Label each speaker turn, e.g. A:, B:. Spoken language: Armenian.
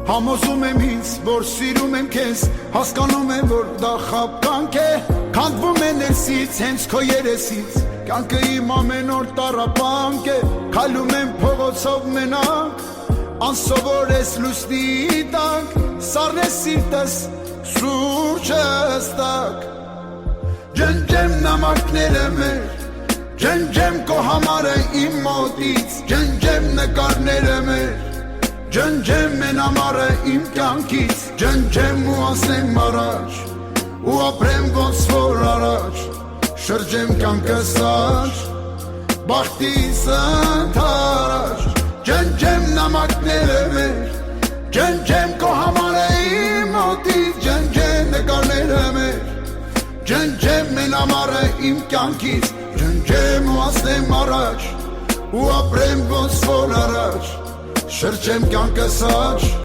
A: Համոզում եմ ինձ, որ սիրում եմ քեզ, հասկանում եմ, որ դա խաբկանք է, քանդվում է ներսից, հենց քո երեսից, կյանքը իմ ամեն օր տառապանք է, քայլում եմ փողոցով մենակ, անսովոր ես լուսնի տակ, սառն է սիրտս, սուրճս տակ, ջնջեմ նամակները մեր, ջնջեմ քո համարը իմ մոտից, ջնջեմ նկարները մեր, ջնջեմ մեն ամառը իմ կյանքից, ջնջեմ ու ասեմ առաջ, ու ապրեմ ոնց որ առաջ, շրջեմ կյանքս աջ, բախտիս ընդառաջ, ջնջեմ նամակները մեր, ջնջեմ քո համարը իմ մոտից, ջնջեմ նկարները մեր, ջնջեմ մեն ամառը իմ կյանքից, ջնջեմ ու ասեմ առաջ, ու ապրեմ ոնց որ առաջ, շրջեմ կյանքս աջ